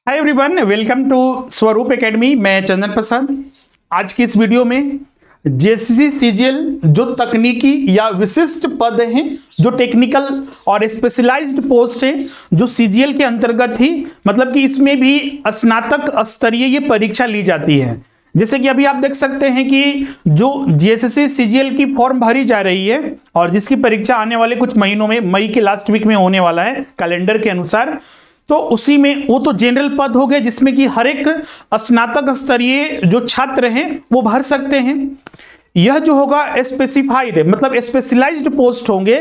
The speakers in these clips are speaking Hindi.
हाय एवरीवन, वेलकम टू स्वरूप एकेडमी। मैं चंदन प्रसाद। आज की इस वीडियो में जेएसएससी सीजीएल जो तकनीकी या विशिष्ट पद हैं, जो टेक्निकल और स्पेशलाइज्ड पोस्ट है, जो सीजीएल के अंतर्गत ही मतलब कि इसमें भी स्नातक स्तरीय ये परीक्षा ली जाती है। जैसे कि अभी आप देख सकते हैं कि जो जेएसएससी सीजीएल की फॉर्म भरी जा रही है और जिसकी परीक्षा आने वाले कुछ महीनों में मई के लास्ट वीक में होने वाला है कैलेंडर के अनुसार, तो उसी में वो तो जनरल पद हो गए जिसमें कि हर एक स्नातक स्तरीय जो छात्र हैं वो भर सकते हैं। यह जो होगा स्पेसिफाइड मतलब स्पेशलाइज्ड पोस्ट होंगे,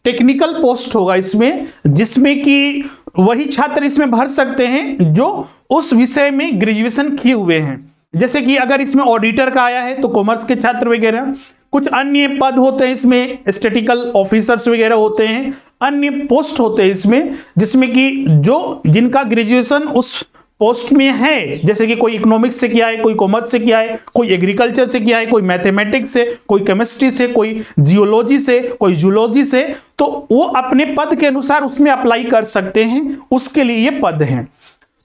टेक्निकल पोस्ट होगा इसमें, जिसमें कि वही छात्र इसमें भर सकते हैं जो उस विषय में ग्रेजुएशन किए हुए हैं। जैसे कि अगर इसमें ऑडिटर का आया है तो कॉमर्स के छात्र वगैरह, कुछ अन्य पद होते हैं इसमें, स्टैटिस्टिकल ऑफिसर्स वगैरह होते हैं, अन्य पोस्ट होते हैं इसमें जिसमें कि जो जिनका ग्रेजुएशन उस पोस्ट में है, जैसे कि कोई इकोनॉमिक्स से किया है, कोई कॉमर्स से किया है, कोई एग्रीकल्चर से किया है, कोई मैथमेटिक्स से, कोई केमिस्ट्री से, कोई जियोलॉजी से, कोई जूलॉजी से, तो वो अपने पद के अनुसार उसमें अप्लाई कर सकते हैं, उसके लिए ये पद हैं।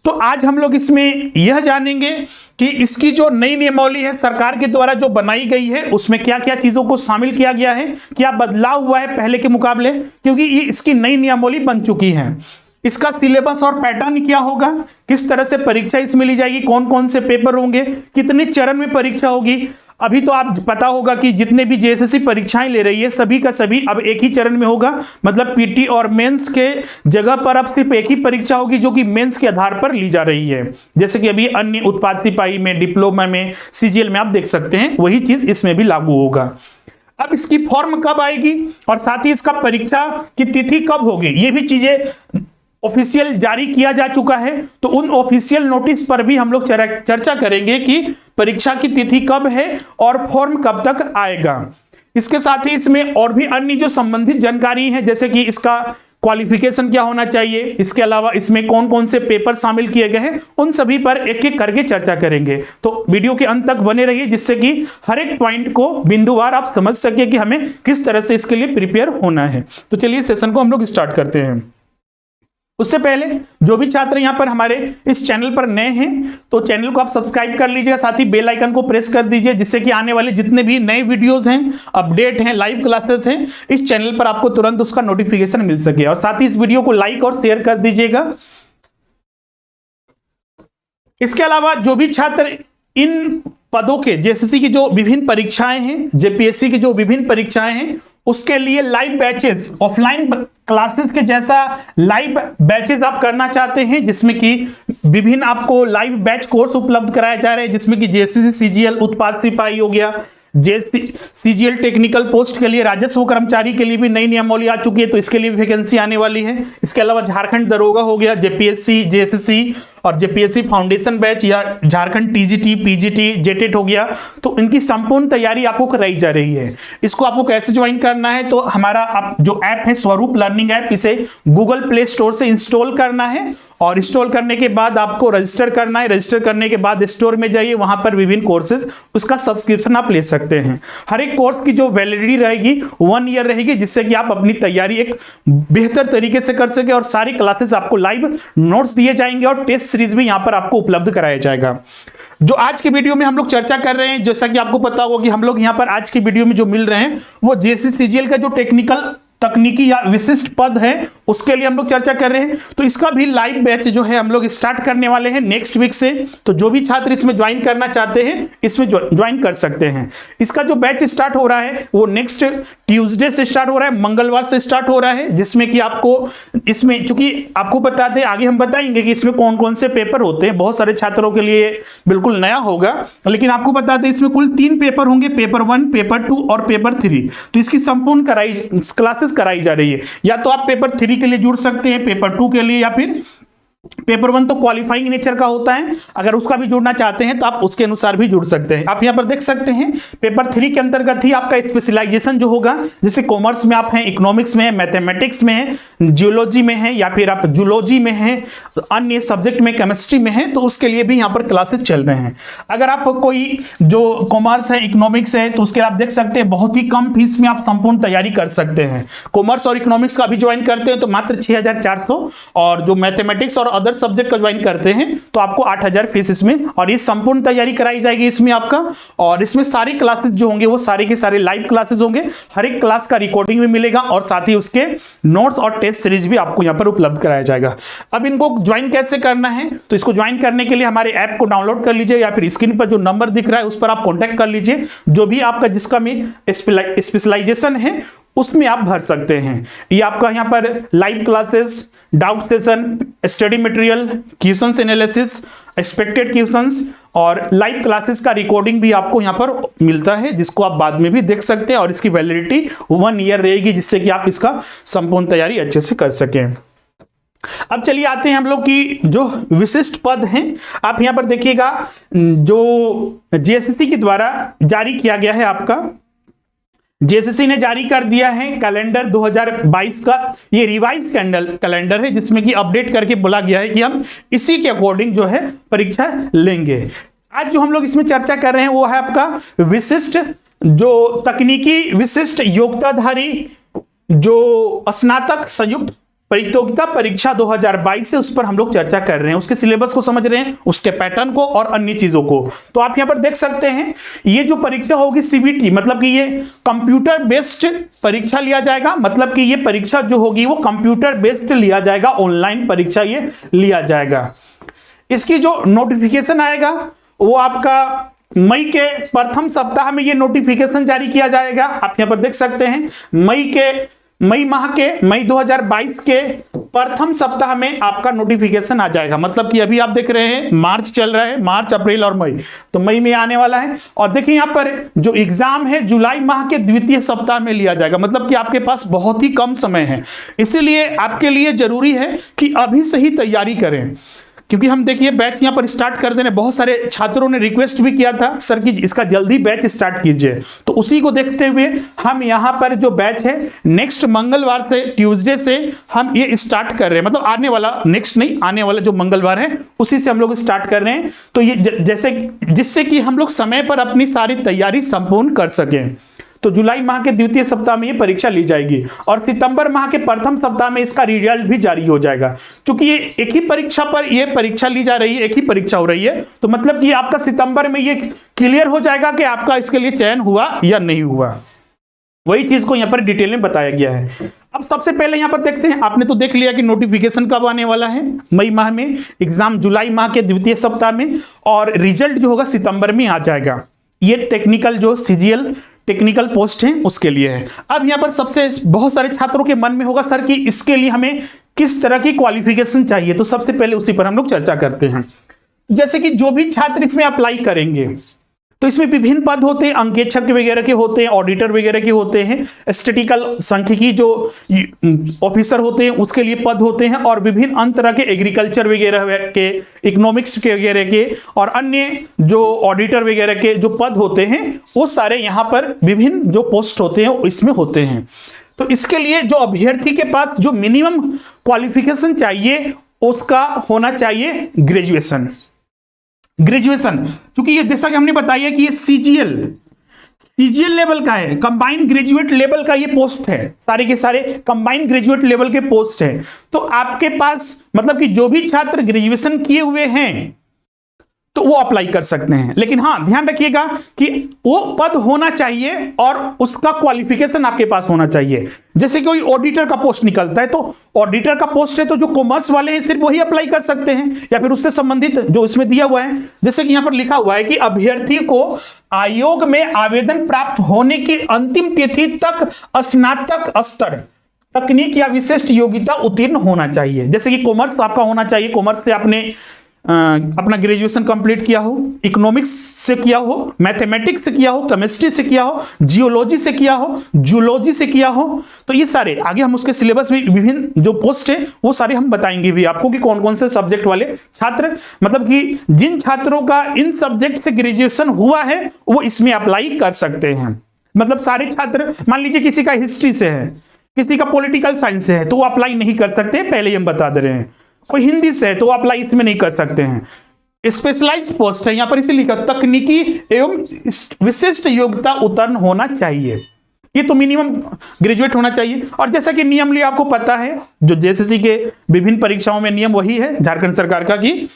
तो आज हम लोग इसमें यह जानेंगे कि इसकी जो नई नियमावली है सरकार के द्वारा जो बनाई गई है उसमें क्या क्या चीजों को शामिल किया गया है, क्या बदलाव हुआ है पहले के मुकाबले, क्योंकि ये इसकी नई नियमावली बन चुकी है। इसका सिलेबस और पैटर्न क्या होगा, किस तरह से परीक्षा इसमें ली जाएगी, कौन कौन से पेपर होंगे, कितने चरण में परीक्षा होगी। अभी तो आप पता होगा कि जितने भी जेएसएससी परीक्षाएं ले रही है सभी का सभी अब एक ही चरण में होगा, मतलब पीटी और मेंस के जगह पर अब सिर्फ एक ही परीक्षा होगी जो कि मेंस के आधार पर ली जा रही है। जैसे कि अभी अन्य उत्पाद सिपाही में, डिप्लोमा में, सीजीएल में आप देख सकते हैं, वही चीज इसमें भी लागू होगा। अब इसकी फॉर्म कब आएगी और साथ ही इसका परीक्षा की तिथि कब होगी, ये भी चीजें ऑफिशियल जारी किया जा चुका है। तो उन ऑफिशियल नोटिस पर भी हम लोग चर्चा करेंगे कि परीक्षा की तिथि कब है और फॉर्म कब तक आएगा। इसके साथ ही इसमें और भी अन्य जो संबंधित जानकारी है, जैसे कि इसका क्वालिफिकेशन क्या होना चाहिए, इसके अलावा इसमें कौन कौन से पेपर शामिल किए गए हैं, उन सभी पर एक एक करके चर्चा करेंगे। तो वीडियो के अंत तक बने रहिए जिससे कि हर एक पॉइंट को बिंदुवार आप समझ सके कि हमें किस तरह से इसके लिए प्रिपेयर होना है। तो चलिए सेशन को हम लोग स्टार्ट करते हैं। उससे पहले जो भी छात्र यहाँ पर हमारे इस चैनल पर नए हैं तो चैनल को आप सब्सक्राइब कर लीजिएगा, साथ ही बेल आइकन को प्रेस कर दीजिए जिससे कि आने वाले जितने भी नए वीडियोस हैं, अपडेट हैं, लाइव क्लासेस हैं, इस चैनल पर आपको तुरंत उसका नोटिफिकेशन मिल सके। और साथ ही इस वीडियो को लाइक और शेयर कर दीजिएगा। इसके अलावा जो भी छात्र इन पदों के जेएसएससी की जो विभिन्न परीक्षाएं हैं, जेपीएससी की जो विभिन्न परीक्षाएं हैं, उसके लिए लाइव बैचेस, ऑफलाइन क्लासेस के जैसा लाइव बैचेस आप करना चाहते हैं जिसमें कि विभिन्न आपको लाइव बैच कोर्स उपलब्ध कराए जा रहे हैं, जिसमें कि जेएसएससी सीजीएल उत्पाद सिपाही हो गया, सीजीएल टेक्निकल पोस्ट के लिए राजस्व कर्मचारी के लिए भी नई नियमावली आ चुकी है, तो इसके लिए वैकेंसी आने वाली है। इसके अलावा झारखंड दरोगा हो गया, जेपीएससी, जेएसएससी और जेपीएससी फाउंडेशन बैच या झारखंड टीजीटी, पीजीटी, जेटेट हो गया, तो इनकी संपूर्ण तैयारी आपको कराई जा रही है। इसको आपको कैसे ज्वाइन करना है, तो हमारा जो ऐप है स्वरूप लर्निंग ऐप, इसे गूगल प्ले स्टोर से इंस्टॉल करना है और इंस्टॉल करने के बाद आपको रजिस्टर करना है। रजिस्टर करने के बाद स्टोर में जाइए, वहां पर विभिन्न कोर्सेज उसका सब्सक्रिप्शन आप ले सकते हैं। हर एक कोर्स की जो वैलिडिटी रहेगी 1 ईयर रहेगी, जिससे कि आप अपनी तैयारी एक बेहतर तरीके से कर सके और सारी क्लासेस आपको लाइव नोट्स दिए जाएंगे और टेस्ट सीरीज भी यहां पर आपको उपलब्ध कराया जाएगा। जो आज के वीडियो में हम लोग चर्चा कर रहे हैं, जैसा कि आपको पता होगा कि हम लोग यहां पर आज के वीडियो में जो मिल रहे हैं वो जेएसएससी सीजीएल का जो टेक्निकल तकनीकी या विशिष्ट पद है उसके लिए हम लोग चर्चा कर रहे हैं। तो इसका भी लाइव बैच जो है हम लोग स्टार्ट करने वाले हैं नेक्स्ट वीक से। तो जो भी छात्र इसमें ज्वाइन करना चाहते हैं इसमें ज्वाइन कर सकते हैं। इसका जो बैच स्टार्ट हो रहा है वो नेक्स्ट ट्यूसडे से स्टार्ट हो रहा है, मंगलवार से स्टार्ट हो रहा है, जिसमें कि आपको इसमें, चूंकि आपको बता दें, आगे हम बताएंगे कि इसमें कौन कौन से पेपर होते हैं, बहुत सारे छात्रों के लिए बिल्कुल नया होगा, लेकिन आपको बता दें इसमें कुल 3 पेपर होंगे, पेपर 1, पेपर 2 और पेपर 3। तो इसकी संपूर्ण क्लासेस कराई जा रही है। या तो आप पेपर 3 के लिए जुड़ सकते हैं, पेपर 2 के लिए, या फिर पेपर 1 तो क्वालिफाइंग नेचर का होता है, अगर उसका भी जुड़ना चाहते हैं तो आप उसके अनुसार भी जुड़ सकते हैं। आप यहाँ पर देख सकते हैं पेपर 3 के अंतर्गत ही आपका स्पेशलाइजेशन जो होगा, जैसे कॉमर्स में आप हैं, इकोनॉमिक्स में है, मैथमेटिक्स में है, जियोलॉजी में है, या फिर आप जूलॉजी में हैं, अन्य सब्जेक्ट में केमिस्ट्री में है, तो उसके लिए भी यहाँ पर क्लासेस चल रहे हैं। अगर आप कोई जो कॉमर्स है, इकोनॉमिक्स है, तो उसके आप देख सकते हैं बहुत ही कम फीस में आप संपूर्ण तैयारी कर सकते हैं। कॉमर्स और इकोनॉमिक्स का भी ज्वाइन करते हैं तो मात्र 6400, और जो मैथमेटिक्स और अदर सब्जेक्ट का ज्वाइन करते हैं तो आपको 8,000 फीस इसमें, और ये संपूर्ण तैयारी कराई जाएगी इसमें आपका। और इसमें सारी क्लासेस जो होंगे वो सारे के सारे लाइव क्लासेस होंगे, हर एक क्लास का रिकॉर्डिंग भी मिलेगा और साथ ही उसके नोट्स और टेस्ट सीरीज भी आपको यहाँ पर उपलब्ध कराया जाएगा। अब इनको ज्वाइन कैसे करना है, तो इसको ज्वाइन करने के लिए हमारे ऐप को डाउनलोड कर लीजिए या फिर स्क्रीन पर जो नंबर दिख रहा है उस पर आप कॉन्टैक्ट कर लीजिए। जो भी आपका जिसका में स्पेशलाइजेशन है उसमें आप भर सकते हैं। ये आपका यहाँ पर live classes, doubt session, study material, questions analysis, expected questions और लाइव क्लासेस का रिकॉर्डिंग भी आपको यहाँ पर मिलता है, जिसको आप बाद में भी देख सकते हैं। और इसकी वैलिडिटी 1 ईयर रहेगी, जिससे कि आप इसका संपूर्ण तैयारी अच्छे से कर सकें। अब चलिए आते हैं हम लोग की जो विशिष्ट पद हैं। आप यहां पर देखिएगा, जो जेएसएससी के द्वारा जारी किया गया है, आपका जेएसएससी ने जारी कर दिया है कैलेंडर 2022 का। ये रिवाइज कैलेंडर है, जिसमें कि अपडेट करके बोला गया है कि हम इसी के अकॉर्डिंग जो है परीक्षा लेंगे। आज जो हम लोग इसमें चर्चा कर रहे हैं वो है आपका विशिष्ट, जो तकनीकी विशिष्ट योग्यताधारी जो स्नातक संयुक्त प्रतियोगिता परीक्षा 2022 से, उस पर हम लोग चर्चा कर रहे हैं। उसके सिलेबस को समझ रहे हैं, उसके पैटर्न को और अन्य चीजों को। तो आप यहां पर देख सकते हैं, ये जो परीक्षा होगी सीबीटी, मतलब कि ये कंप्यूटर बेस्ड परीक्षा लिया जाएगा। मतलब कि ये परीक्षा जो होगी वो कंप्यूटर बेस्ड लिया जाएगा, ऑनलाइन परीक्षा ये लिया जाएगा। इसकी जो नोटिफिकेशन आएगा वो आपका मई के प्रथम सप्ताह में ये नोटिफिकेशन जारी किया जाएगा। आप यहां पर देख सकते हैं, मई 2022 के प्रथम सप्ताह में आपका नोटिफिकेशन आ जाएगा। मतलब कि अभी आप देख रहे हैं मार्च चल रहा है, मार्च, अप्रैल और मई, तो मई में आने वाला है। और देखिए यहाँ पर जो एग्जाम है जुलाई माह के द्वितीय सप्ताह में लिया जाएगा। मतलब कि आपके पास बहुत ही कम समय है, इसीलिए आपके लिए जरूरी है कि अभी से ही तैयारी करें। क्योंकि हम देखिए बैच यहाँ पर स्टार्ट कर देने, बहुत सारे छात्रों ने रिक्वेस्ट भी किया था सर कि इसका जल्दी बैच स्टार्ट कीजिए। तो उसी को देखते हुए हम यहाँ पर जो बैच है नेक्स्ट मंगलवार से, ट्यूसडे से हम ये स्टार्ट कर रहे हैं। मतलब आने वाला, नेक्स्ट नहीं, आने वाला जो मंगलवार है उसी से हम लोग स्टार्ट कर रहे हैं। तो ये जैसे जिससे कि हम लोग समय पर अपनी सारी तैयारी संपूर्ण कर सकें। तो जुलाई माह के द्वितीय सप्ताह में ये परीक्षा ली जाएगी और सितंबर माह के प्रथम सप्ताह में इसका रिजल्ट भी जारी हो जाएगा। क्योंकि ये एक ही परीक्षा पर ये परीक्षा ली जा रही है, एक ही परीक्षा हो रही है, तो मतलब कि आपका सितंबर में ये क्लियर हो जाएगा कि आपका इसके लिए चयन हुआ या नहीं हुआ। वही चीज को यहाँ पर डिटेल में बताया गया है। अब सबसे पहले यहाँ पर देखते हैं, आपने तो देख लिया कि नोटिफिकेशन कब आने वाला है, मई माह में, एग्जाम जुलाई माह के द्वितीय सप्ताह में, और रिजल्ट जो होगा सितंबर में आ जाएगा। ये टेक्निकल जो सीजीएल टेक्निकल पोस्ट है उसके लिए है। अब यहाँ पर सबसे बहुत सारे छात्रों के मन में होगा सर कि इसके लिए हमें किस तरह की क्वालिफिकेशन चाहिए, तो सबसे पहले उसी पर हम लोग चर्चा करते हैं। जैसे कि जो भी छात्र इसमें अप्लाई करेंगे तो इसमें विभिन्न पद होते हैं, अंकेक्षक वगैरह के होते हैं, ऑडिटर वगैरह के होते हैं, स्टैटिस्टिकल सांख्यिकी जो ऑफिसर होते हैं उसके लिए पद होते हैं, और विभिन्न अन्य तरह के एग्रीकल्चर वगैरह के, इकोनॉमिक्स के वगैरह के और अन्य जो ऑडिटर वगैरह के जो पद होते हैं वो सारे यहाँ पर विभिन्न जो पोस्ट होते हैं इसमें होते हैं। तो इसके लिए जो अभ्यर्थी के पास जो मिनिमम क्वालिफिकेशन चाहिए उसका होना चाहिए ग्रेजुएशन। क्योंकि ये जैसा कि हमने बताया कि ये सीजीएल लेवल का है, कंबाइंड ग्रेजुएट लेवल का ये पोस्ट है, सारे के सारे कंबाइंड ग्रेजुएट लेवल के पोस्ट है। तो आपके पास मतलब कि जो भी छात्र ग्रेजुएशन किए हुए हैं तो वो अप्लाई कर सकते हैं। लेकिन हाँ, ध्यान रखिएगा कि वो पद होना चाहिए और उसका क्वालिफिकेशन आपके पास होना चाहिए। जैसे कोई ऑडिटर का पोस्ट निकलता है, तो ऑडिटर का पोस्ट है तो जो कॉमर्स वाले हैं सिर्फ वही अप्लाई कर सकते हैं, या फिर उससे संबंधित जो इसमें दिया हुआ है। जैसे कि यहां पर लिखा हुआ है कि अभ्यर्थी को आयोग में आवेदन प्राप्त होने की अंतिम तिथि तक स्नातक स्तर तकनीक या विशिष्ट योग्यता उत्तीर्ण होना चाहिए। जैसे कि कॉमर्स आपका होना चाहिए, कॉमर्स से आपने अपना ग्रेजुएशन कंप्लीट किया हो, इकोनॉमिक्स से किया हो, मैथमेटिक्स से किया हो, केमिस्ट्री से किया हो, जियोलॉजी से किया हो, जूलॉजी से किया हो। तो ये सारे आगे हम उसके सिलेबस में विभिन्न जो पोस्ट है वो सारे हम बताएंगे भी आपको कि कौन कौन से सब्जेक्ट वाले छात्र, मतलब कि जिन छात्रों का इन सब्जेक्ट से ग्रेजुएशन हुआ है वो इसमें अप्लाई कर सकते हैं। मतलब सारे छात्र, मान लीजिए किसी का हिस्ट्री से है, किसी का पॉलिटिकल साइंस से है, तो वो अप्लाई नहीं कर सकते, पहले ही हम बता दे रहे हैं। कोई हिंदी से है तो अप्लाई इसमें नहीं कर सकते हैं। स्पेशलाइज्ड पोस्ट है, यहां पर इसे लिखा तकनीकी एवं विशिष्ट योग्यता उत्तीर्ण होना चाहिए। ये तो मिनिमम ग्रेजुएट होना चाहिए। और जैसा कि नियम लिया आपको पता है, जो जेएसएससी के विभिन्न परीक्षाओं में नियम वही है झारखंड सरकार का, कि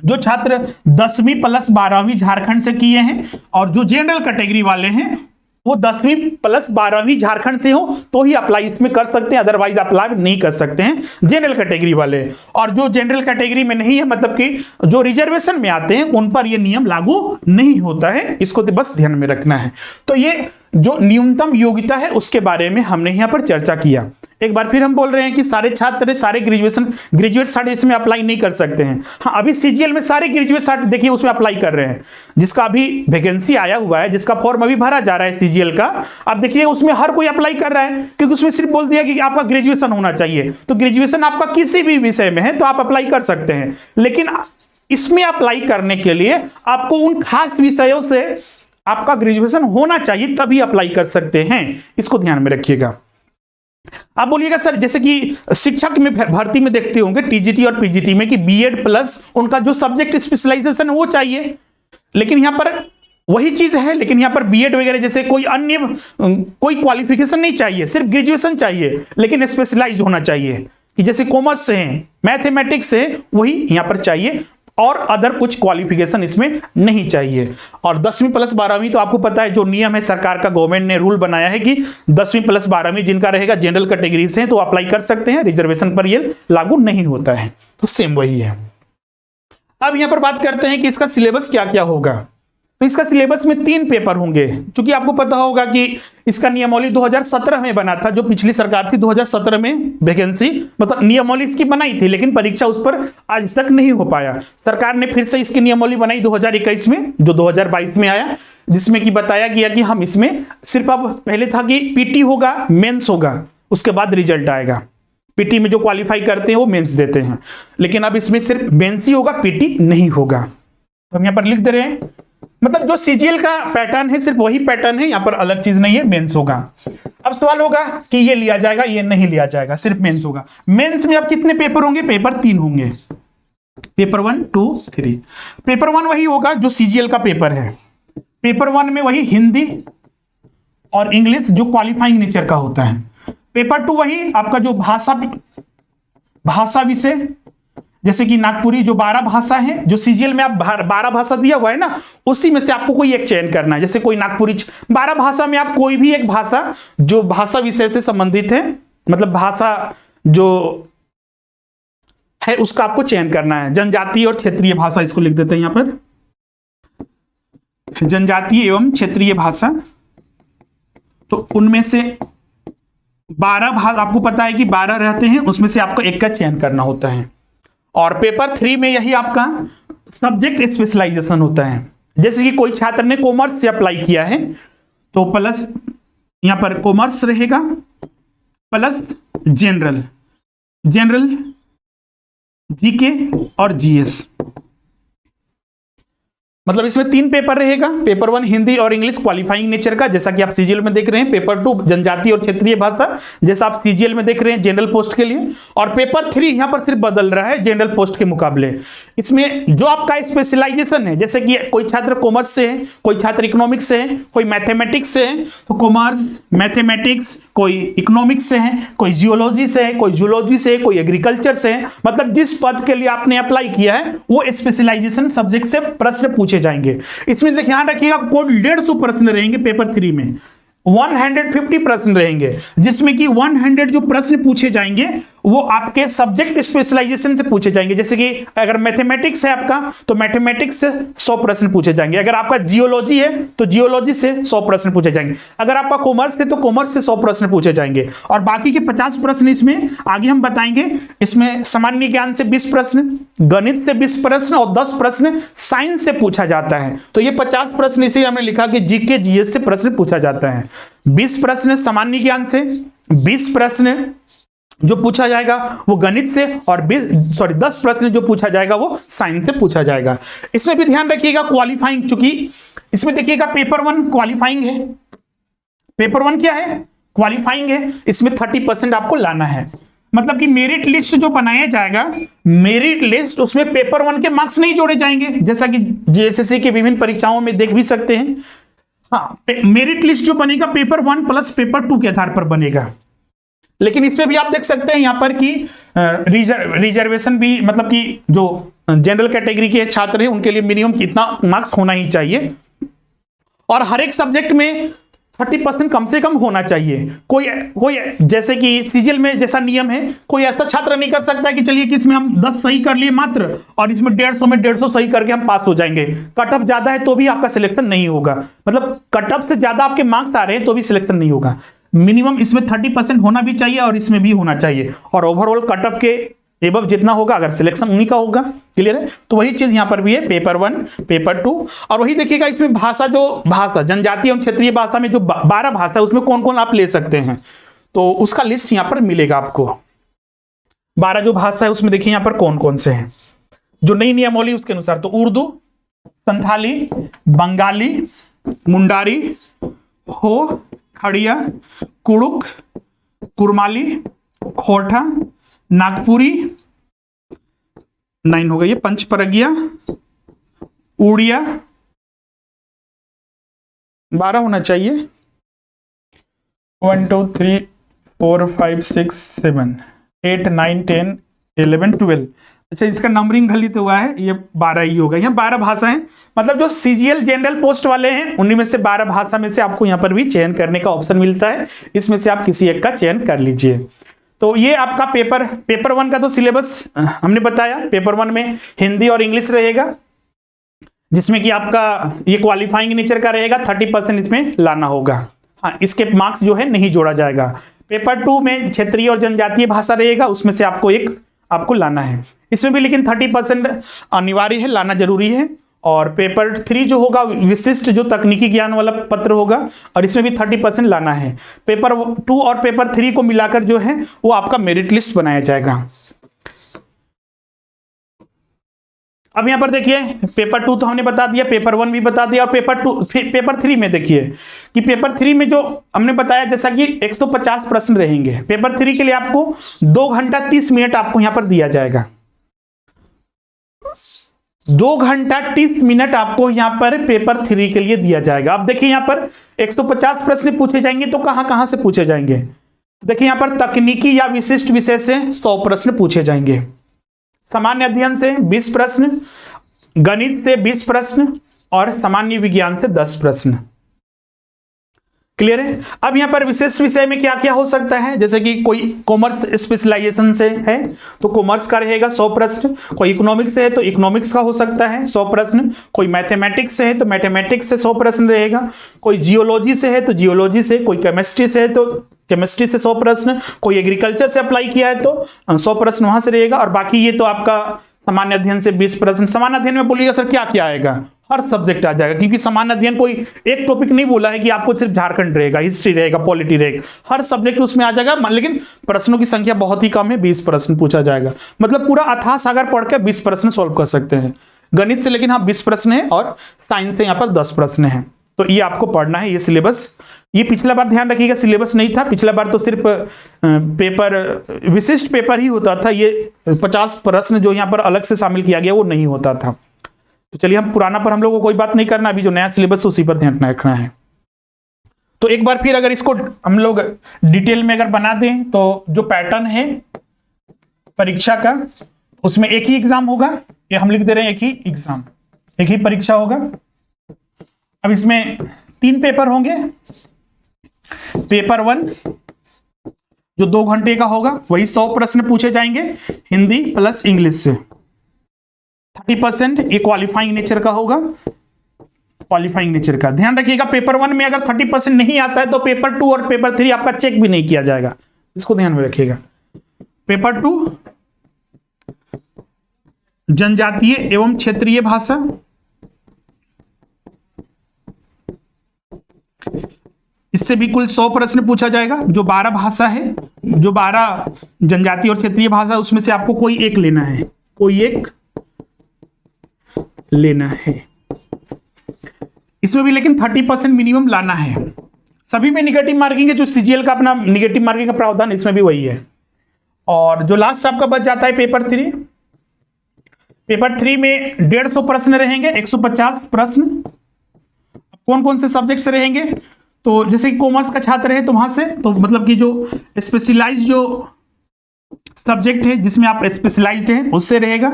जो छात्र 10वीं प्लस 12वीं झारखंड से किए हैं और जो जनरल कैटेगरी वाले हैं वो 10वीं प्लस 12वीं झारखंड से हो तो ही अप्लाई इसमें कर सकते हैं, अदरवाइज अप्लाई नहीं कर सकते हैं जनरल कैटेगरी वाले। और जो जनरल कैटेगरी में नहीं है, मतलब कि जो रिजर्वेशन में आते हैं, उन पर ये नियम लागू नहीं होता है, इसको तो बस ध्यान में रखना है। तो ये जो न्यूनतम योग्यता है उसके बारे में हमने यहाँ पर चर्चा किया। एक बार फिर हम बोल रहे हैं कि सारे छात्र सारे ग्रेजुएट सारे इसमें अप्लाई नहीं कर सकते हैं। हाँ, अभी सीजीएल में सारे ग्रेजुएट सारे देखिए उसमें अप्लाई कर रहे हैं, जिसका अभी वैकेंसी आया हुआ है, जिसका फॉर्म अभी भरा जा रहा है सीजीएल का। अब देखिए उसमें हर कोई अप्लाई कर रहा है, क्योंकि उसमें सिर्फ बोल दिया कि आपका ग्रेजुएशन होना चाहिए। तो ग्रेजुएशन आपका किसी भी विषय में है तो आप अप्लाई कर सकते हैं, लेकिन इसमें अप्लाई करने के लिए आपको उन खास विषयों से आपका ग्रेजुएशन होना चाहिए, तभी अप्लाई कर सकते हैं, इसको ध्यान में रखिएगा। आप बोलिएगा सर, जैसे कि शिक्षक में भर्ती में देखते होंगे टीजीटी और पीजीटी में कि बीएड प्लस उनका जो सब्जेक्ट स्पेशलाइजेशन है वो चाहिए, लेकिन यहां पर वही चीज है, लेकिन यहां पर बीएड वगैरह जैसे कोई अन्य कोई क्वालिफिकेशन नहीं चाहिए, सिर्फ ग्रेजुएशन चाहिए, लेकिन स्पेशलाइज होना चाहिए कि जैसे कॉमर्स से हैं, मैथमेटिक्स से, वही यहां पर चाहिए, और अदर कुछ क्वालिफिकेशन इसमें नहीं चाहिए। और 10वीं प्लस 12वीं तो आपको पता है जो नियम है सरकार का, गवर्नमेंट ने रूल बनाया है कि 10वीं प्लस 12वीं जिनका रहेगा जनरल कैटेगरी से तो अप्लाई कर सकते हैं, रिजर्वेशन पर ये लागू नहीं होता है। तो सेम वही है। अब यहां पर बात करते हैं कि इसका सिलेबस क्या क्या होगा। तो इसका सिलेबस में 3 पेपर होंगे, क्योंकि आपको पता होगा कि इसका नियमावली 2017 में बना था, जो पिछली सरकार थी 2017 में वैकेंसी मतलब नियमावली इसकी बनाई थी, लेकिन परीक्षा उस पर आज तक नहीं हो पाया। सरकार ने फिर से इसकी नियमावली बनाई 2021 में, जो 2022 में आया, जिसमें कि बताया गया कि हम इसमें सिर्फ, अब पहले था कि पीटी होगा, मेंस होगा, उसके बाद रिजल्ट आएगा। पीटी में जो क्वालिफाई करते हैं वो मेंस देते हैं, लेकिन अब इसमें सिर्फ मेंस ही होगा, पीटी नहीं होगा। तो हम यहाँ पर लिख दे रहे हैं, मतलब जो सीजीएल का पैटर्न है सिर्फ वही पैटर्न है, यहां पर अलग चीज नहीं है, मेंस होगा। अब सवाल होगा कि ये लिया जाएगा, ये नहीं लिया जाएगा, सिर्फ मेंस होगा। मेंस में अब कितने पेपर होंगे? पेपर 3 होंगे, पेपर 1, 2, 3। पेपर 1 वही होगा जो सीजीएल का पेपर है। पेपर 1 में वही हिंदी और इंग्लिश जो क्वालिफाइंग नेचर का होता है। पेपर 2 वही आपका जो भाषा विषय, जैसे कि नागपुरी जो 12 भाषा है, जो सीजीएल में आप 12 भाषा दिया हुआ है ना, उसी में से आपको कोई एक चयन करना है। जैसे कोई नागपुरी 12 भाषा में आप कोई भी एक भाषा जो भाषा विषय से संबंधित है, मतलब भाषा जो है उसका आपको चयन करना है। जनजातीय और क्षेत्रीय भाषा, इसको लिख देते हैं यहां पर, जनजातीय एवं क्षेत्रीय भाषा। तो उनमें से 12 भाषा आपको पता है कि 12 रहते हैं, उसमें से आपको एक का चयन करना होता है। और पेपर 3 में यही आपका सब्जेक्ट स्पेशलाइजेशन होता है। जैसे कि कोई छात्र ने कॉमर्स से अप्लाई किया है तो प्लस यहां पर कॉमर्स रहेगा, प्लस जनरल जीके और जीएस, मतलब इसमें 3 पेपर रहेगा। पेपर 1 हिंदी और इंग्लिश क्वालिफाइंग नेचर का, जैसा कि आप सीजीएल में देख रहे हैं। पेपर 2 जनजातीय और क्षेत्रीय भाषा, जैसा आप सीजीएल में देख रहे हैं जनरल पोस्ट के लिए। और पेपर 3 यहां पर सिर्फ बदल रहा है जनरल पोस्ट के मुकाबले। इसमें जो आपका स्पेशलाइजेशन है, जैसे कि कोई छात्र कॉमर्स से है, कोई छात्र इकोनॉमिक्स से है, कोई मैथमेटिक्स से है, तो कॉमर्स, मैथमेटिक्स, कोई इकोनॉमिक्स से है, कोई जियोलॉजी से है, कोई जूलॉजी से है, कोई एग्रीकल्चर से है, मतलब जिस पद के लिए आपने अप्लाई किया है वो स्पेशलाइजेशन सब्जेक्ट से प्रश्न पूछे जाएंगे। इसमें ध्यान रखिएगा कुल 150 प्रश्न रहेंगे पेपर 3 में, 150 प्रश्न रहेंगे, जिसमें कि 100 जो प्रश्न पूछे जाएंगे वो आपके सब्जेक्ट स्पेशलाइजेशन से पूछे जाएंगे। जैसे कि अगर मैथमेटिक्स है आपका तो मैथमेटिक्स से 100 प्रश्न पूछे जाएंगे, अगर आपका जियोलॉजी है तो जियोलॉजी से 100 प्रश्न पूछे जाएंगे, अगर आपका कॉमर्स है तो कॉमर्स से 100 प्रश्न पूछे जाएंगे। और बाकी के 50 प्रश्न इसमें आगे हम बताएंगे। इसमें सामान्य ज्ञान से 20 प्रश्न, गणित से 20 प्रश्न और 10 प्रश्न साइंस से पूछा जाता है। तो ये 50 प्रश्न इसे हमने लिखा कि जीके जीएस से प्रश्न पूछा जाता है। 20 प्रश्न सामान्य ज्ञान से, 20 प्रश्न जो पूछा जाएगा वो गणित से, और 10 प्रश्न जो पूछा जाएगा वो साइंस से पूछा जाएगा। इसमें भी ध्यान रखिएगा क्वालिफाइंग, चूंकि इसमें देखिएगा पेपर 1 क्वालिफाइंग है, पेपर 1 क्या है? क्वालिफाइंग है। इसमें 30% आपको लाना है, मतलब कि मेरिट लिस्ट जो बनाया जाएगा, मेरिट लिस्ट उसमें पेपर 1 के मार्क्स नहीं जोड़े जाएंगे, जैसा कि जेएसएससी के विभिन्न परीक्षाओं में देख भी सकते हैं। हाँ, मेरिट लिस्ट जो बनेगा पेपर 1 प्लस पेपर 2 के आधार पर बनेगा। लेकिन इसमें भी आप देख सकते हैं यहाँ पर कि रिजर्वेशन भी, मतलब कि जो जनरल कैटेगरी के छात्र हैं उनके लिए मिनिमम कितना मार्क्स होना ही चाहिए, और हर एक सब्जेक्ट में 30% कम से कम होना चाहिए। कोई जैसे कि सीजीएल में जैसा नियम है, कोई ऐसा छात्र नहीं कर सकता कि चलिए कि इसमें हम 10 सही कर लिए मात्र और इसमें 150 में 150 सही करके हम पास हो जाएंगे। कट ऑफ ज्यादा है तो भी आपका सिलेक्शन नहीं होगा, मतलब कट ऑफ से ज्यादा आपके मार्क्स आ रहे हैं तो भी सिलेक्शन नहीं होगा। मिनिमम इसमें 30% होना भी चाहिए और इसमें भी होना चाहिए, और ओवरऑल कट ऑफ के एबव जितना होगा अगर सिलेक्शन उन्हीं का होगा। क्लियर है? तो वही चीज यहां पर भी है, पेपर 1 पेपर 2। और वही देखिएगा इसमें भाषा, जो भाषा जनजातीय एवं क्षेत्रीय भाषा में जो 12 भाषा है उसमें कौन कौन आप ले सकते हैं, तो उसका लिस्ट यहां पर मिलेगा आपको। 12 जो भाषा है उसमें देखिए यहां पर कौन कौन से हैं जो नई नियमावली उसके अनुसार, तो उर्दू, संथाली, बंगाली, मुंडारी, हो, खड़िया, कुड़ुक, कुरमाली, खोरठा, नागपुरी, 9 हो गई, पंचपरगिया, उड़िया 12 होना चाहिए, 1 2 3 4 5 6 7 8 9 10 11 12। अच्छा, इसका नंबरिंग गलत हुआ है, ये 12 ही होगा। यहाँ 12 भाषा है, मतलब जो सीजीएल जनरल पोस्ट वाले हैं उन्हीं में से 12 भाषा में से आपको यहाँ पर भी चयन करने का ऑप्शन मिलता है, इसमें से आप किसी एक का चयन कर लीजिए। तो ये आपका पेपर 1 का तो सिलेबस हमने बताया। पेपर 1 में हिंदी और इंग्लिश रहेगा, जिसमें कि आपका ये क्वालिफाइंग नेचर का रहेगा, 30% इसमें लाना होगा। हाँ, इसके मार्क्स जो है नहीं जोड़ा जाएगा। पेपर 2 में क्षेत्रीय और जनजातीय भाषा रहेगा, उसमें से आपको लाना है। इसमें भी लेकिन 30% अनिवार्य है, लाना जरूरी है। और पेपर 3 जो होगा विशिष्ट जो तकनीकी ज्ञान वाला पत्र होगा, और इसमें भी 30% लाना है। पेपर 2 और पेपर 3 को मिलाकर जो है वो आपका मेरिट लिस्ट बनाया जाएगा। अब यहां पर देखिए पेपर 2 तो हमने बता दिया, पेपर 1 भी बता दिया, और पेपर 3 में देखिए कि पेपर 3 में जो हमने बताया जैसा कि 150 प्रश्न रहेंगे। पेपर 3 के लिए आपको 2 घंटा 30 मिनट आपको यहां पर दिया जाएगा। 2 घंटा 30 मिनट आपको यहां पर पेपर 3 के लिए दिया जाएगा। अब देखिए यहां पर 150 प्रश्न पूछे जाएंगे, तो कहां से पूछे जाएंगे? देखिए यहां पर तकनीकी या विशिष्ट विषय से 100 प्रश्न पूछे जाएंगे, सामान्य अध्ययन से 20 प्रश्न, गणित से 20 प्रश्न और सामान्य विज्ञान से 10 प्रश्न। क्लियर है? अब यहां पर विशिष्ट विषय में क्या क्या हो सकता है, जैसे कि कोई कॉमर्स स्पेशलाइजेशन से है तो कॉमर्स का रहेगा 100 प्रश्न, कोई इकोनॉमिक्स से है तो इकोनॉमिक्स का हो सकता है 100 प्रश्न, कोई मैथमेटिक्स से है तो मैथमेटिक्स से 100 प्रश्न रहेगा, कोई जियोलॉजी से है तो जियोलॉजी से, कोई केमिस्ट्री से है तो केमिस्ट्री से 100 प्रश्न, कोई एग्रीकल्चर से अप्लाई किया है तो 100 प्रश्न वहां से रहेगा। और बाकी ये तो आपका सामान्य अध्ययन से 20 प्रश्न। सामान्य अध्ययन में बोलिएगा सर क्या क्या आएगा, हर सब्जेक्ट आ जाएगा, क्योंकि सामान्य अध्ययन कोई एक टॉपिक नहीं बोला है कि आपको सिर्फ झारखंड रहेगा, हिस्ट्री रहेगा, पॉलिटी रहेगा, हर सब्जेक्ट उसमें आ जाएगा। लेकिन प्रश्नों की संख्या बहुत ही कम है, 20 प्रश्न पूछा जाएगा, मतलब पूरा अथाह सागर पढ़ के 20 प्रश्न सॉल्व कर सकते हैं गणित से। लेकिन हाँ 20 प्रश्न है और साइंस से यहाँ पर 10 प्रश्न है, तो ये आपको पढ़ना है। ये सिलेबस, ये पिछला बार ध्यान रखिएगा सिलेबस नहीं था, पिछला बार तो सिर्फ पेपर विशिष्ट पेपर ही होता था, ये 50 प्रश्न जो यहाँ पर अलग से शामिल किया गया वो नहीं होता था। तो चलिए हम पुराना पर हम लोगों को कोई बात नहीं करना, अभी जो नया सिलेबस उसी पर ध्यान रखना है। तो एक बार फिर अगर इसको हम लोग डिटेल में अगर बना दें तो जो पैटर्न है परीक्षा का, उसमें एक ही एग्जाम होगा, ये हम लिख दे रहे हैं एक ही एग्जाम, एक ही परीक्षा होगा। अब इसमें 3 पेपर होंगे। पेपर 1 जो 2 घंटे का होगा, वही 100 प्रश्न पूछे जाएंगे हिंदी प्लस इंग्लिश से, 30% ये क्वालिफाइंग नेचर का होगा। क्वालिफाइंग नेचर का ध्यान रखिएगा, पेपर 1 में अगर 30% नहीं आता है तो पेपर 2 और पेपर 3 आपका चेक भी नहीं किया जाएगा, इसको ध्यान में रखिएगा। पेपर 2 जनजातीय एवं क्षेत्रीय भाषा, इससे भी कुल 100 प्रश्न पूछा जाएगा। जो 12 भाषा है, जो 12 जनजातीय और क्षेत्रीय भाषा, उसमें से आपको कोई एक लेना है, कोई एक लेना है। इसमें भी लेकिन 30% मिनिमम लाना है। सभी में निगेटिव मार्किंग है, जो सीजीएल का अपना निगेटिव मार्किंग का प्रावधान इसमें भी वही है। और जो लास्ट आपका बच जाता है पेपर 3, पेपर 3 में 150 प्रश्न रहेंगे, 150 प्रश्न। कौन कौन से सब्जेक्ट्स रहेंगे, तो जैसे कॉमर्स का छात्र है तो वहां से तो मतलब कि जो स्पेशलाइज जो सब्जेक्ट है जिसमें आप स्पेशलाइज्ड हैं उससे रहेगा।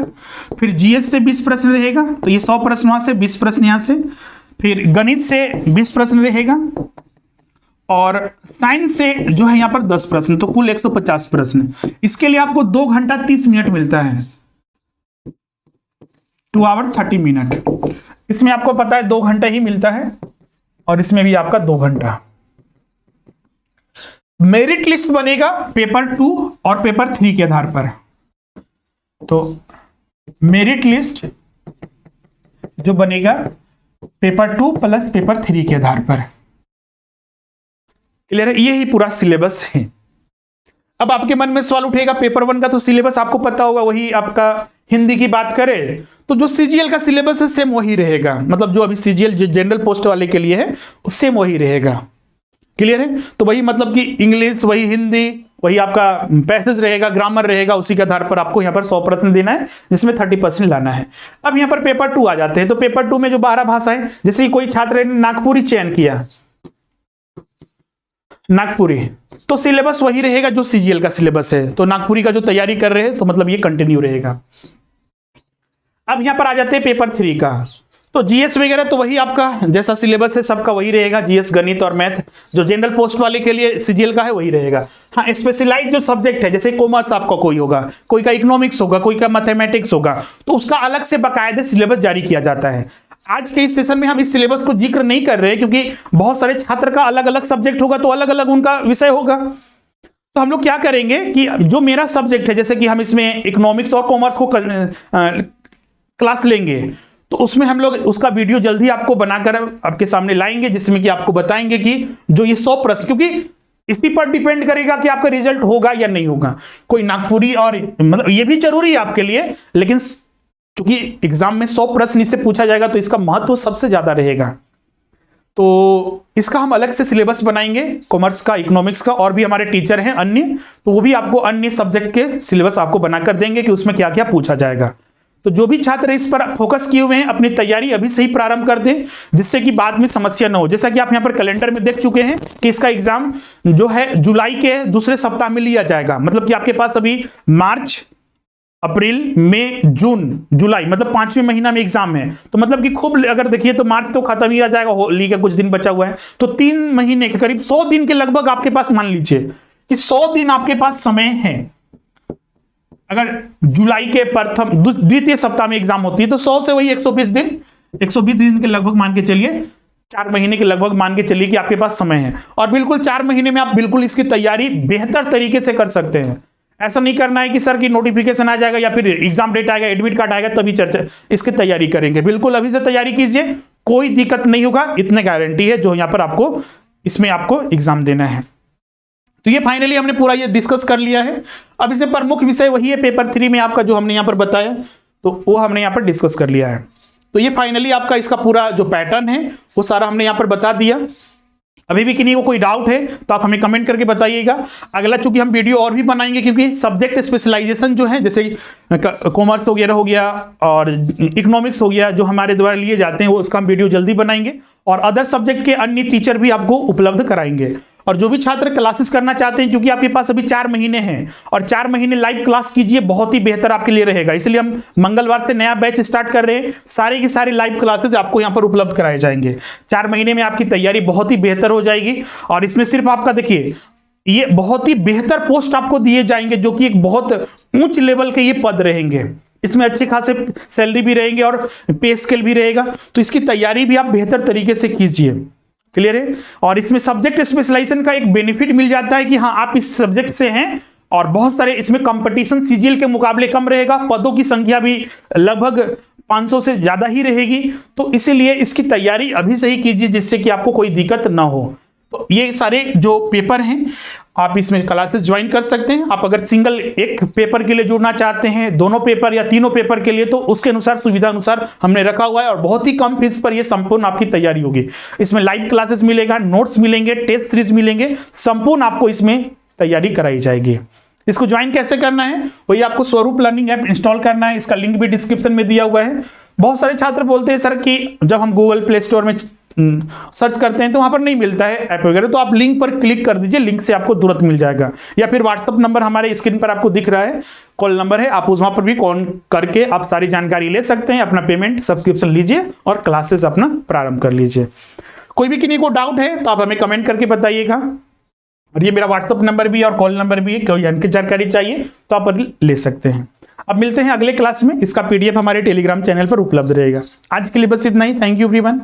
फिर जीएस से 20 प्रश्न रहेगा, तो ये 100 प्रश्न वहां से, 20 प्रश्न यहां से। फिर गणित से 20 प्रश्न रहेगा और साइंस से जो है यहाँ पर 10 प्रश्न, तो कुल 150 प्रश्न। इसके लिए आपको 2 घंटा 30 मिनट मिलता है, 2 आवर 30 मिनट। इसमें आपको पता है 2 घंटा ही मिलता है और इसमें भी आपका 2 घंटा। मेरिट लिस्ट बनेगा पेपर 2 और पेपर 3 के आधार पर। तो मेरिट लिस्ट जो बनेगा पेपर 2 प्लस पेपर 3 के आधार पर। क्लियर है, ये ही पूरा सिलेबस है। अब आपके मन में सवाल उठेगा, पेपर 1 का तो सिलेबस आपको पता होगा, वही आपका हिंदी की बात करें तो जो सीजीएल का सिलेबस है सेम वही रहेगा, मतलब जो अभी सीजीएल जो जनरल पोस्ट वाले के लिए है सेम वही रहेगा। क्लियर है, तो वही मतलब कि इंग्लिश, वही हिंदी, वही आपका पैसेज रहेगा, ग्रामर रहेगा, उसी के आधार पर आपको यहाँ पर 100 प्रश्न देना है जिसमें 30% लाना है। अब यहाँ पर पेपर 2 आ जाते हैं, तो पेपर 2 में जो 12 भाषाएं, जैसे कि कोई छात्र ने नागपुरी चयन किया, नागपुरी, तो सिलेबस वही रहेगा जो सीजीएल का सिलेबस है। तो नागपुरी का जो तैयारी कर रहे हैं तो मतलब ये कंटिन्यू रहेगा। अब यहां पर आ जाते हैं पेपर 3 का, तो जीएस वगैरह तो वही आपका जैसा सिलेबस है सबका वही रहेगा, जीएस, गणित और मैथ जो जनरल पोस्ट वाले के लिए सीजीएल का है वही रहेगा। हाँ, स्पेशलाइज जो सब्जेक्ट है, जैसे कॉमर्स आपका कोई होगा, कोई का इकोनॉमिक्स होगा, कोई का मैथमेटिक्स होगा, तो उसका अलग से बाकायदे सिलेबस जारी किया जाता है। आज के इस सेशन में हम इस सिलेबस को जिक्र नहीं कर रहे हैं क्योंकि बहुत सारे छात्र का अलग अलग सब्जेक्ट होगा तो अलग अलग उनका विषय होगा। तो हम लोग क्या करेंगे कि जो मेरा सब्जेक्ट है, जैसे कि हम इसमें इकोनॉमिक्स और कॉमर्स को क्लास लेंगे, तो उसमें हम लोग उसका वीडियो जल्दी आपको बनाकर आपके सामने लाएंगे, जिसमें कि आपको बताएंगे कि जो ये 100 प्रश्न, क्योंकि इसी पर डिपेंड करेगा कि आपका रिजल्ट होगा या नहीं होगा। कोई नागपुरी और मतलब ये भी जरूरी है आपके लिए, लेकिन क्योंकि एग्जाम में 100 प्रश्न इससे पूछा जाएगा तो इसका महत्व सबसे ज्यादा रहेगा। तो इसका हम अलग से सिलेबस बनाएंगे, कॉमर्स का, इकोनॉमिक्स का, और भी हमारे टीचर हैं अन्य, तो वो भी आपको अन्य सब्जेक्ट के सिलेबस आपको बनाकर देंगे कि उसमें क्या क्या पूछा जाएगा। तो जो भी छात्र इस पर फोकस किए हुए हैं अपनी तैयारी अभी से ही प्रारंभ कर दें, जिससे कि बाद में समस्या ना हो। जैसा कि आप यहाँ पर कैलेंडर में देख चुके हैं कि इसका एग्जाम जो है जुलाई के दूसरे सप्ताह में लिया जाएगा, मतलब कि आपके पास अभी मार्च, अप्रैल, मई, जून, जुलाई, मतलब 5वें महीना में एग्जाम है। तो मतलब कि खूब अगर देखिए तो मार्च तो खत्म ही आ जाएगा, होली का कुछ दिन बचा हुआ है, तो 3 महीने के करीब 100 दिन के लगभग आपके पास, मान लीजिए कि 100 दिन आपके पास समय है। अगर जुलाई के प्रथम द्वितीय सप्ताह में एग्जाम होती है तो 100 से वही 120 दिन, 120 दिन के लगभग मान के चलिए, 4 महीने के लगभग मान के चलिए कि आपके पास समय है। और बिल्कुल 4 महीने में आप बिल्कुल इसकी तैयारी बेहतर तरीके से कर सकते हैं। ऐसा नहीं करना है कि सर की नोटिफिकेशन आ जाएगा या फिर एग्जाम डेट आएगा, एडमिट कार्ड आएगा तभी चर्चा इसकी तैयारी करेंगे। बिल्कुल अभी से तैयारी कीजिए, कोई दिक्कत नहीं होगा, इतने गारंटी है जो यहाँ पर आपको इसमें आपको एग्जाम देना है। तो ये फाइनली हमने पूरा ये डिस्कस कर लिया है। अब इसे प्रमुख विषय वही है पेपर 3 में आपका जो हमने यहाँ पर बताया, तो वो हमने यहाँ पर डिस्कस कर लिया है। तो ये फाइनली आपका इसका पूरा जो पैटर्न है वो सारा हमने यहाँ पर बता दिया। अभी भी किन्हीं को कोई डाउट है तो आप हमें कमेंट करके बताइएगा। अगला चूंकि हम वीडियो और भी बनाएंगे, क्योंकि सब्जेक्ट स्पेशलाइजेशन जो है, जैसे कॉमर्स वगैरह हो गया और इकोनॉमिक्स हो गया, जो हमारे द्वारा लिए जाते हैं, वो उसका हम वीडियो जल्दी बनाएंगे और अदर सब्जेक्ट के अन्य टीचर भी आपको उपलब्ध कराएंगे। और जो भी छात्र क्लासेस करना चाहते हैं, क्योंकि आपके पास अभी 4 महीने हैं और 4 महीने लाइव क्लास कीजिए, बहुत ही बेहतर आपके लिए रहेगा। इसलिए हम मंगलवार से नया बैच स्टार्ट कर रहे हैं, सारे की सारी लाइव क्लासेस आपको यहाँ पर उपलब्ध कराए जाएंगे। 4 महीने में आपकी तैयारी बहुत ही बेहतर हो जाएगी और इसमें सिर्फ आपका देखिए ये बहुत ही बेहतर पोस्ट आपको दिए जाएंगे, जो कि एक बहुत उच्च लेवल के ये पद रहेंगे। इसमें अच्छे खासे सैलरी भी रहेंगे और पे स्केल भी रहेगा, तो इसकी तैयारी भी आप बेहतर तरीके से कीजिए। क्लियर है। और इसमें सब्जेक्ट स्पेशलाइजेशन का एक बेनिफिट मिल जाता है कि हाँ आप इस सब्जेक्ट से हैं और बहुत सारे इसमें कंपटीशन सीजीएल के मुकाबले कम रहेगा, पदों की संख्या भी लगभग 500 से ज्यादा ही रहेगी। तो इसीलिए इसकी तैयारी अभी से ही कीजिए, जिससे कि आपको कोई दिक्कत ना हो। तो ये सारे जो पेपर हैं आप इसमें क्लासेस ज्वाइन कर सकते हैं। आप अगर सिंगल एक पेपर के लिए जुड़ना चाहते हैं, दोनों पेपर या तीनों पेपर के लिए, तो उसके अनुसार सुविधा अनुसार हमने रखा हुआ है और बहुत ही कम फीस पर ये संपूर्ण आपकी तैयारी होगी। इसमें लाइव क्लासेस मिलेगा, नोट्स मिलेंगे, टेस्ट सीरीज मिलेंगे, संपूर्ण आपको इसमें तैयारी कराई जाएगी। इसको ज्वाइन कैसे करना है, वही आपको स्वरूप लर्निंग ऐप इंस्टॉल करना है। इसका लिंक भी डिस्क्रिप्शन में दिया हुआ है। बहुत सारे छात्र बोलते हैं सर कि जब हम गूगल प्ले स्टोर में सर्च करते हैं तो वहां पर नहीं मिलता है ऐप वगैरह, तो आप लिंक पर क्लिक कर दीजिए, लिंक से आपको तुरंत मिल जाएगा। या फिर व्हाट्सअप नंबर हमारे स्क्रीन पर आपको दिख रहा है, कॉल नंबर है, आप उस वहां पर भी कॉल करके आप सारी जानकारी ले सकते हैं, अपना पेमेंट सब्सक्रिप्शन लीजिए और क्लासेस अपना प्रारंभ कर लीजिए। कोई भी किसी को डाउट है तो आप हमें कमेंट करके बताइएगा, और ये मेरा व्हाट्सअप नंबर भी और कॉल नंबर भी है, कोई अन्य जानकारी चाहिए तो आप ले सकते हैं। अब मिलते हैं अगले क्लास में, इसका पीडीएफ हमारे टेलीग्राम चैनल पर उपलब्ध रहेगा। आज के लिए बस इतना ही। Thank you everyone.